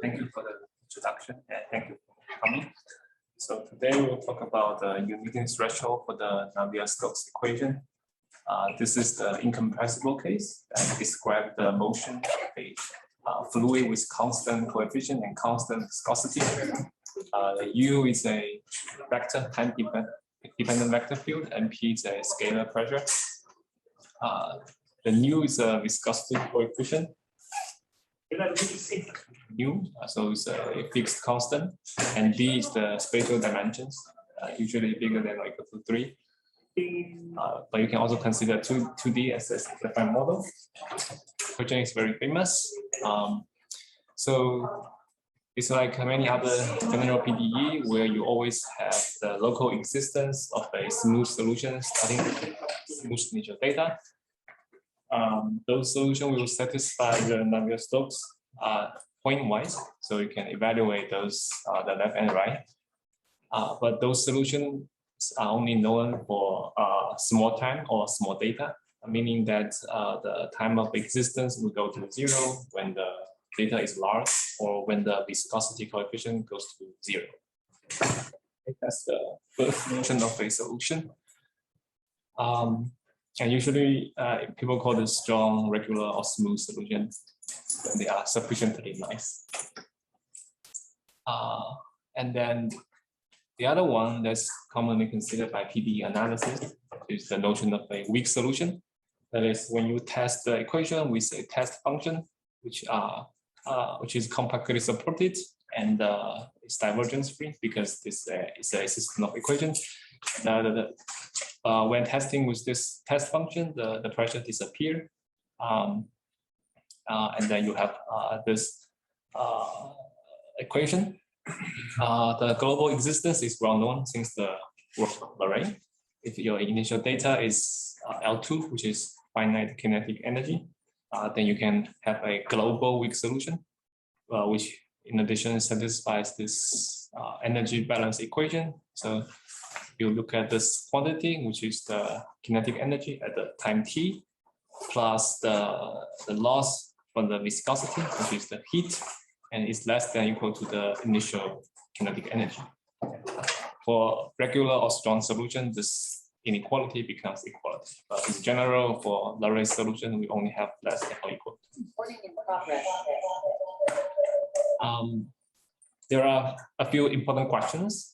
Thank you for the introduction and thank you for coming. So today we'll talk about the uniqueness threshold for the Navier-Stokes equation. This is the incompressible case that describes the motion of a fluid with constant coefficient and constant viscosity. U is a vector time dependent vector field, and P is a scalar pressure. The nu is a viscosity coefficient. Nu, so it's a fixed constant, and d is the spatial dimensions, usually bigger than or equal to 3. But you can also consider 2D as a defined model. Equation is very famous. So it's like many other general PDE where you always have the local existence of a smooth solution starting with smooth initial data. Those solutions will satisfy the Navier-Stokes point-wise, so you can evaluate those the left and right. But those solutions are only known for small time or small data, meaning that the time of existence will go to 0 when the data is large or when the viscosity coefficient goes to 0. That's the first notion of a solution. And usually people call this strong, regular, or smooth solution when they are sufficiently nice. And then the other one that's commonly considered by PDE analysis is the notion of a weak solution. That is, when you test the equation with a test function, which is compactly supported and it's divergence-free because this is a system of equations. When testing with this test function, the pressure disappears, and then you have this equation. The global existence is well known since the work of Lorraine. If your initial data is L2, which is finite kinetic energy, then you can have a global weak solution, which in addition satisfies this energy balance equation. So you look at this quantity, which is the kinetic energy at the time t, plus the loss from the viscosity, which is the heat, and it's less than or equal to the initial kinetic energy. For regular or strong solution, this inequality becomes equality. But in general, for Lorentz solution, we only have less than or equal to. There are a few important questions.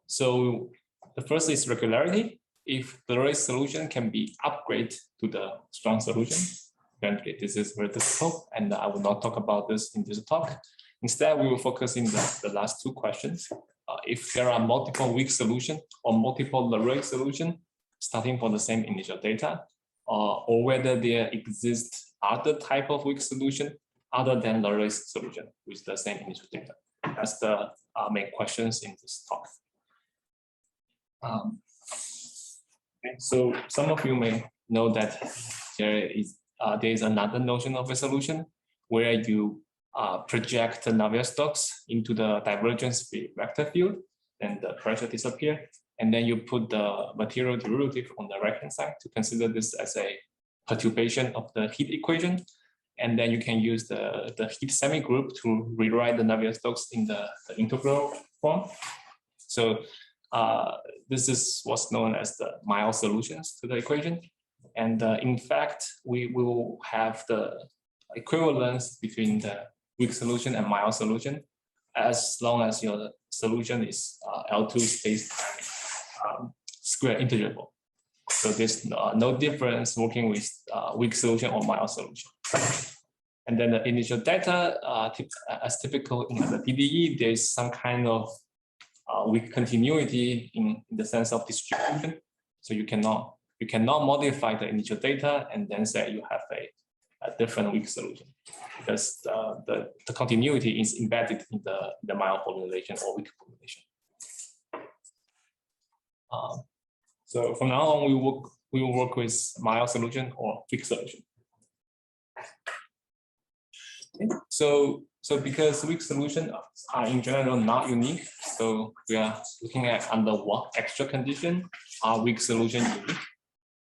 So the first is regularity. If the Lorentz solution can be upgraded to the strong solution, then this is very difficult, and I will not talk about this in this talk. Instead, we will focus in the last two questions. If there are multiple weak solutions or multiple Lorentz solutions starting from the same initial data, or whether there exists other type of weak solution other than Lorentz solution with the same initial data. That's the main questions in this talk. Okay, so some of you may know that there is another notion of a solution where you project the Navier-Stokes into the divergence vector field, and the pressure disappears, and then you put the material derivative on the right hand side to consider this as a perturbation of the heat equation, and then you can use the heat semi-group to rewrite the Navier-Stokes in the integral form. So this is what's known as the mild solutions to the equation. And in fact, we will have the equivalence between the weak solution and mild solution as long as your solution is L2 space square integrable. So there's no difference working with weak solution or mild solution. And then the initial data, as typical in the PDE, there's some kind of weak continuity in the sense of distribution. So you cannot modify the initial data and then say you have a different weak solution, because the continuity is embedded in the mild formulation or weak formulation. So from now on, we will work with mild solution or weak solution. Okay. So because weak solutions are in general not unique, so we are looking at under what extra condition are weak solution unique.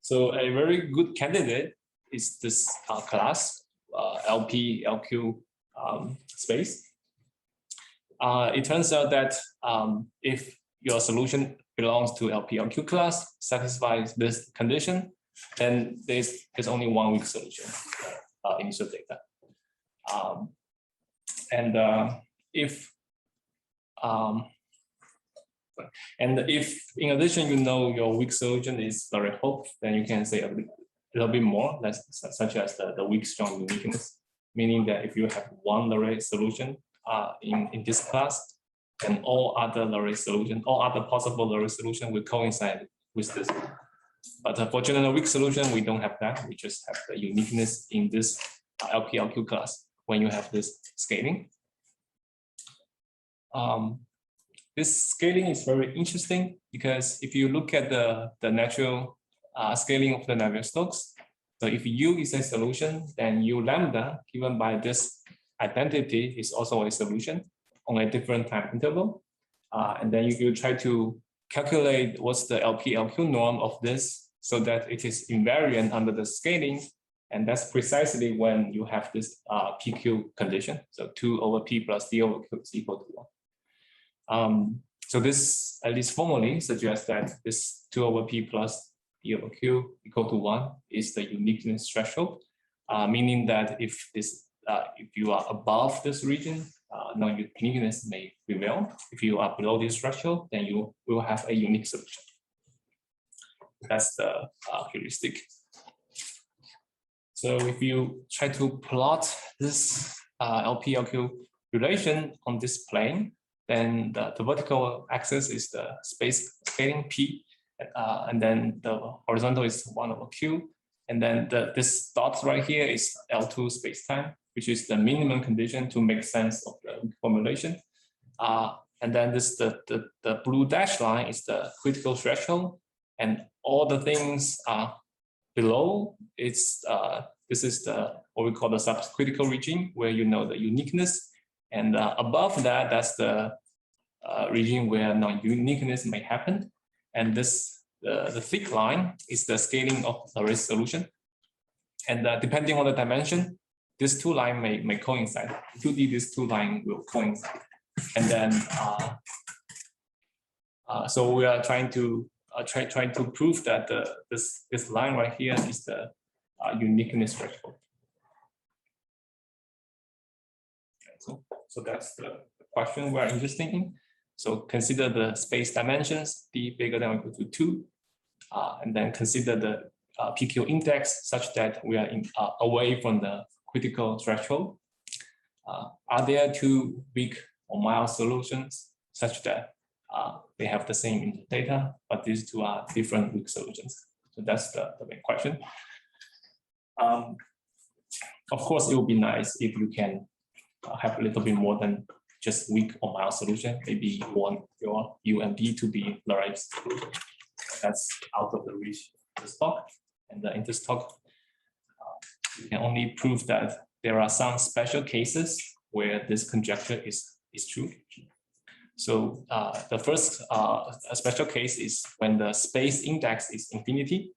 So a very good candidate is this class LP, LQ space. it turns out that if your solution belongs to LP-LQ class, satisfies this condition, then there's only one weak solution, initial data. If in addition you know your weak solution is Luo hope, then you can say a little bit more, such as the weak strong uniqueness, meaning that if you have one Luo solution in this class, then all other Luo solution, all other possible Luo solution will coincide with this. But for general weak solution, we don't have that. We just have the uniqueness in this LP-LQ class when you have this scaling. This scaling is very interesting because if you look at the natural scaling of the Navier-Stokes, so if U is a solution, then U lambda given by this identity is also a solution on a different time interval. And then you try to calculate what's the LP-LQ norm of this so that it is invariant under the scaling. And that's precisely when you have this PQ condition. So 2 over P plus D over Q is equal to 1. So this, at least formally, suggests that this 2 over P plus D over Q equal to 1 is the uniqueness threshold, meaning that if you are above this region, non-uniqueness may prevail. If you are below this threshold, then you will have a unique solution. That's the heuristic. So if you try to plot this LP-LQ relation on this plane, then the vertical axis is the space scaling P, and then the horizontal is 1 over Q, and then this dot right here is L2 spacetime, which is the minimum condition to make sense of the formulation. And then the blue dashed line is the critical threshold, and all the things below it's this is what we call the subcritical region, where you know the uniqueness, and above that, that's the region where non-uniqueness may happen, and the thick line is the scaling of the risk solution, and depending on the dimension, these two lines may coincide. 2D, these two lines will coincide, and then so we are trying to prove that this line right here is the uniqueness threshold. So that's the question we are interested in. So consider the space dimensions, d bigger than or equal to 2, and then consider the PQ index such that we are away from the critical threshold. Are there two weak or mild solutions such that they have the same data, but these two are different weak solutions? So that's the main question. Of course, it would be nice if you can have a little bit more than just weak or mild solution. Maybe you want your U and B to be the right solution. That's out of the reach of this talk. And in this talk, you can only prove that there are some special cases where this conjecture is true. So the first special case is when the space index is infinity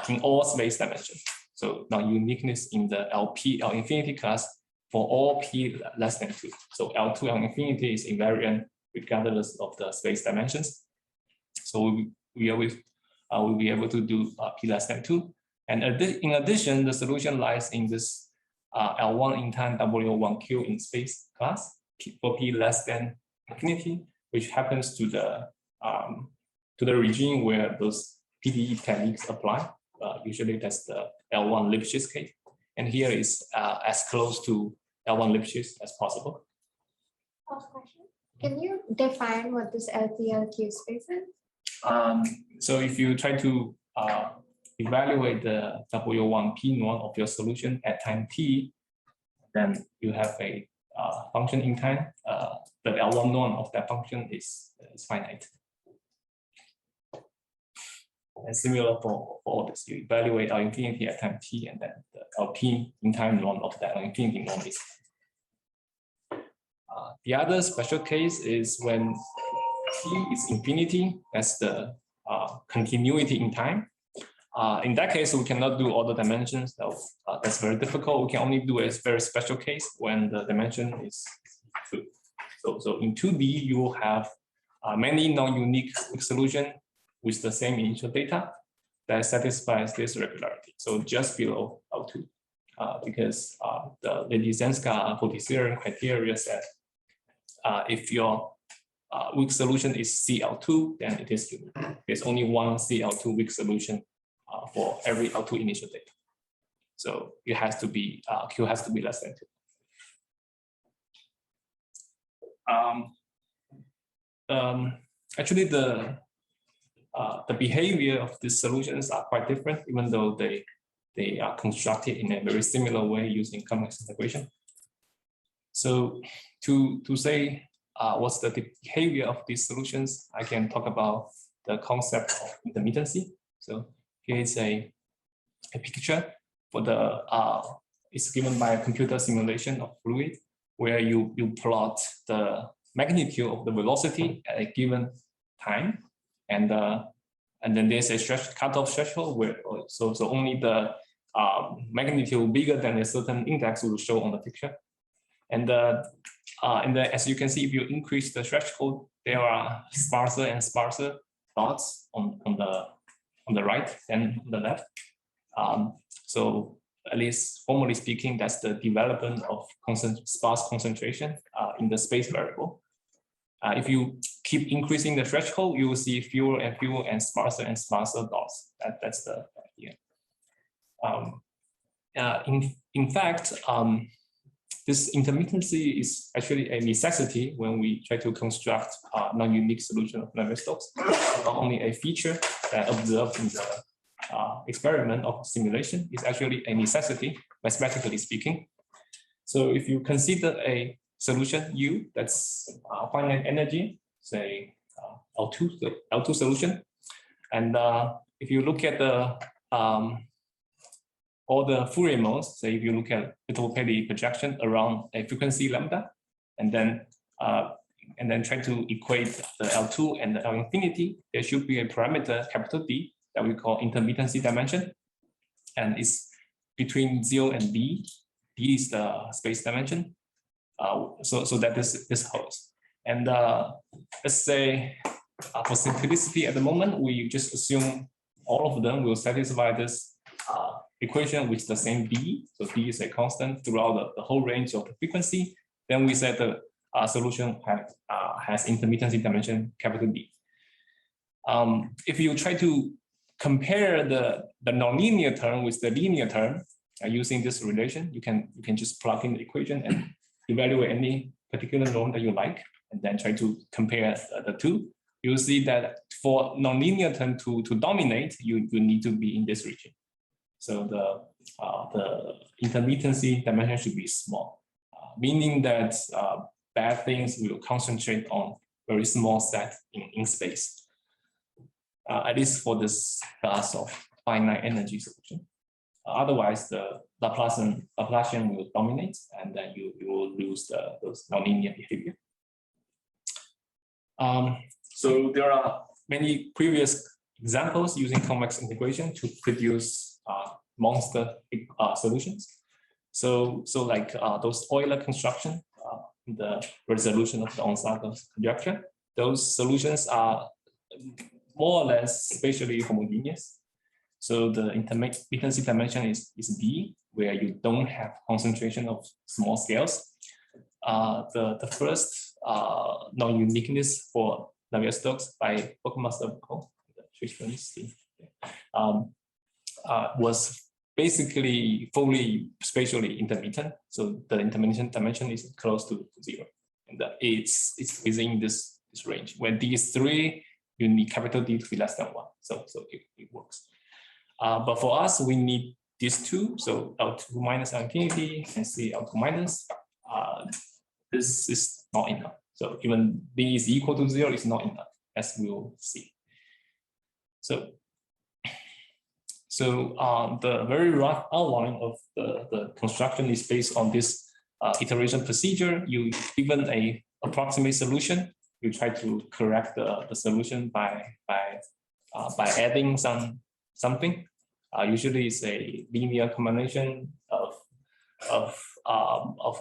in all space dimensions. So now uniqueness in the LP L infinity class for all P less than 2. So L2 L infinity is invariant regardless of the space dimensions. So we will be able to do P less than 2. And in addition, the solution lies in this L1 in time W1Q in space class for P less than infinity, which happens to the regime where those PDE techniques apply. Usually that's the L1 Lipschitz case. And here is as close to L1 Lipschitz as possible. Question. Can you define what this LP-LQ space is? So if you try to evaluate the W1P norm of your solution at time t, then you have a function in time. The L1 norm of that function is finite. And similar for all this, you evaluate L infinity at time t, and then the LP in time norm of that L infinity norm is. The other special case is when t is infinity, that's the continuity in time. In that case, we cannot do all the dimensions. That's very difficult. We can only do a very special case when the dimension is 2. So in 2D, you will have many non-unique weak solution with the same initial data that satisfies this regularity. So just below L2, because the Ledizenska theorem criteria said if your weak solution is CL2, then it is unique. There's only one CL2 weak solution for every L2 initial data. So it has to be Q has to be less than 2. Actually, the behavior of these solutions are quite different, even though they are constructed in a very similar way using complex integration. So to say what's the behavior of these solutions, I can talk about the concept of intermittency. So here is a picture for the it's given by a computer simulation of fluid, where you plot the magnitude of the velocity at a given time, and then there's a cutoff threshold where so only the magnitude bigger than a certain index will show on the picture, and as you can see, if you increase the threshold, there are sparser and sparser dots on the right and on the left. So at least formally speaking, that's the development of sparse concentration in the space variable. If you keep increasing the threshold, you will see fewer and fewer and sparser dots. That's the idea. In fact, this intermittency is actually a necessity when we try to construct a non-unique solution of Navier-Stokes. Not only a feature that observed in the experiment of simulation, is actually a necessity, mathematically speaking. So if you consider a solution U that's finite energy, say L2 solution, and if you look at the all the Fourier modes, say if you look at Vitello-Pedri projection around a frequency lambda, and then try to equate the L2 and the L infinity, there should be a parameter capital D that we call intermittency dimension, and it's between 0 and D. D is the space dimension. So that this holds. And let's say for simplicity at the moment, we just assume all of them will satisfy this equation with the same D. So D is a constant throughout the whole range of the frequency. Then we said the solution has intermittency dimension capital D. If you try to compare the nonlinear term with the linear term using this relation, you can just plug in the equation and evaluate any particular norm that you like, and then try to compare the two. You'll see that for nonlinear term to dominate, you need to be in this region. So the intermittency dimension should be small, meaning that bad things will concentrate on very small set in space, at least for this class of finite energy solution. Otherwise, the Laplacian will dominate, and then you will lose those nonlinear behavior. So there are many previous examples using convex integration to produce monster solutions. So like those Euler construction, the resolution of the Onsager's conjecture, those solutions are more or less spatially homogeneous. So the intermittency dimension is D, where you don't have concentration of small scales. The first non-uniqueness for Navier-Stokes by Buckmaster was basically fully spatially intermittent. So the intermittent dimension is close to 0, and it's within this range. When D is 3, you need capital D to be less than 1. So it works. But for us, we need these two. So L2 minus L infinity and C L2 minus. This is not enough. So even D is equal to 0 is not enough, as we'll see. So the very rough outline of the construction is based on this iteration procedure. You given a approximate solution, you try to correct the solution by adding something. Usually it's a linear combination of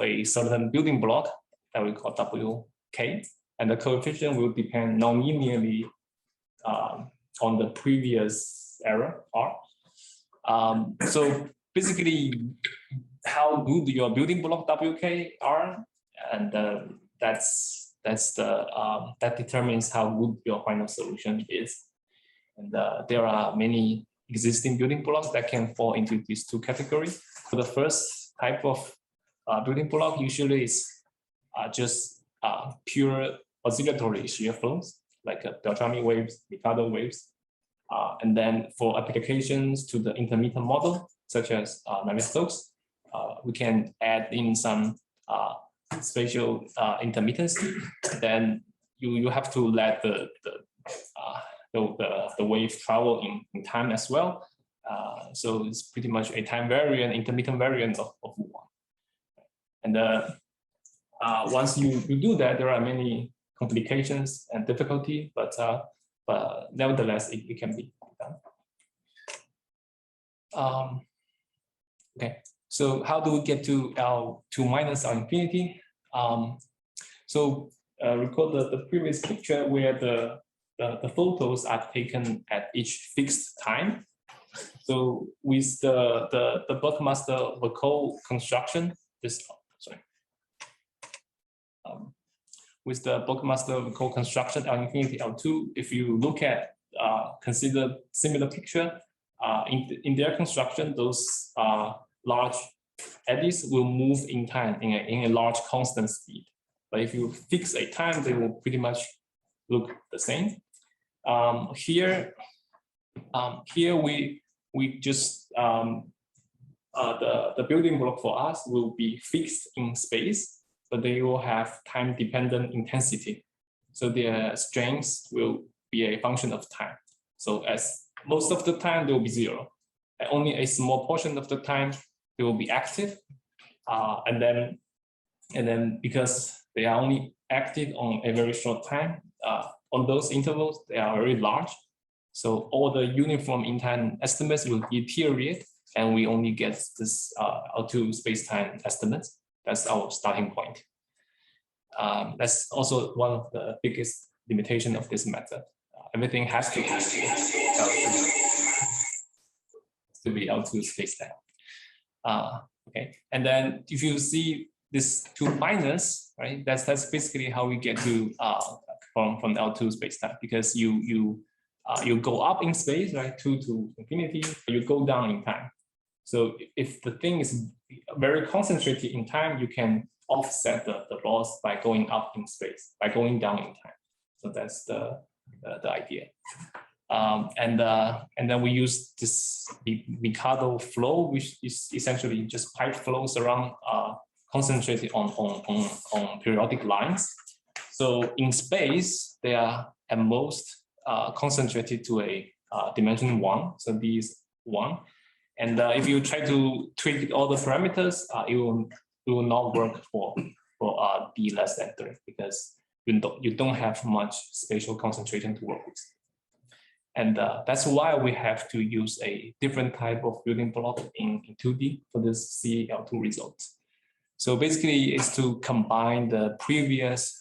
a certain building block that we call W k, and the coefficient will depend non-linearly on the previous error r. So basically, how good your building block wk are, and that determines how good your final solution is. And there are many existing building blocks that can fall into these two categories. So the first type of building block usually is just pure oscillatory shear flows, like Beltrami waves, Mikado waves. And then for applications to the intermittent model, such as Navier-Stokes, we can add in some spatial intermittency. Then you have to let the wave travel in time as well. So it's pretty much a time variant, intermittent variant of one. And once you do that, there are many complications and difficulty, but nevertheless, it can be done. Okay, so how do we get to L2 minus L infinity? So recall the previous picture where the photos are taken at each fixed time. So with the Buckmaster Vaco construction, with the Buckmaster Vaco construction L infinity L2, if you look at consider similar picture, in their construction, those large eddies will move in time in a large constant speed. But if you fix a time, they will pretty much look the same. Here we just the building block for us will be fixed in space, but they will have time-dependent intensity. So their strength will be a function of time. So as most of the time they will be zero, and only a small portion of the time they will be active, and then because they are only active on a very short time, on those intervals they are very large. So all the uniform in-time estimates will deteriorate, and we only get this L2 space-time estimates. That's our starting point. That's also one of the biggest limitation of this method. Everything has to be L2 space-time. Okay, and then if you see this 2 minus, right? That's basically how we get to from L2 space-time, because you go up in space, right? 2 to infinity, you go down in time. So if the thing is very concentrated in time, you can offset the loss by going up in space, by going down in time. So that's the idea. And then we use this Mikado flow, which is essentially just pipe flows around concentrated on periodic lines. So in space, they are at most concentrated to a dimension 1. So D is 1. And if you try to tweak all the parameters, it will not work for D less than 3, because you don't have much spatial concentration to work with. And that's why we have to use a different type of building block in 2D for this CL2 result. So basically, it's to combine the previous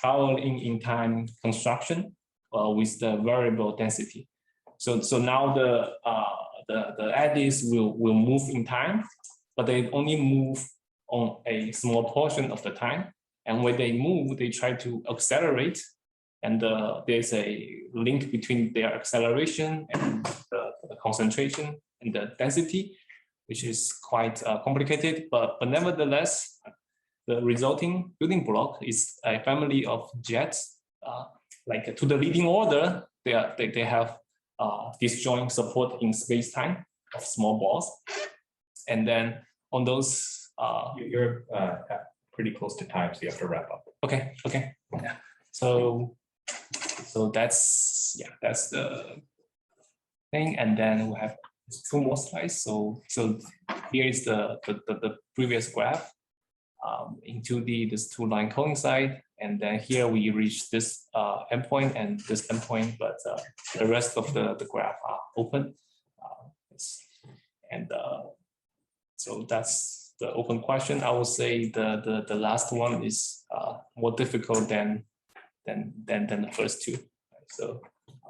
traveling in time construction with the variable density. So now the eddies will move in time, but they only move on a small portion of the time. And when they move, they try to accelerate. And there's a link between their acceleration and the concentration and the density, which is quite complicated. But nevertheless, the resulting building block is a family of jets. Like to the leading order, they have disjoint support in space-time of small balls. And then on those... You're pretty close to time, so you have to wrap up. Okay. Yeah. So that's the thing. And then we have 2 more slides. So here is the previous graph. In 2D, this 2 line coincide, and then here we reach this endpoint and this endpoint, but the rest of the graph are open. So that's the open question. I would say the last one is more difficult than the first two. So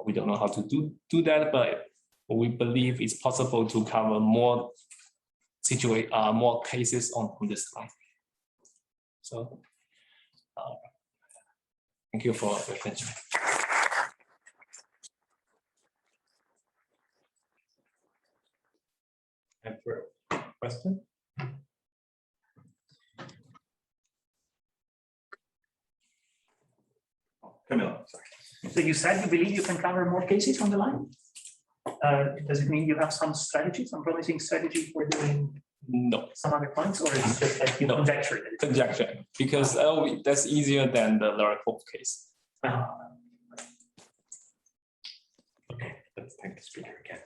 we don't know how to do that, but we believe it's possible to cover more more cases on this slide. So thank you for your attention. And for question? Camilla, sorry. So you said you believe you can cover more cases on the line? Does it mean you have some strategy, some promising strategy for doing No, some other points, or it's just like you No. conjecture it? conjecture, because that's easier than the Larry-Hope case. Uh, Okay, let's thank the speaker again.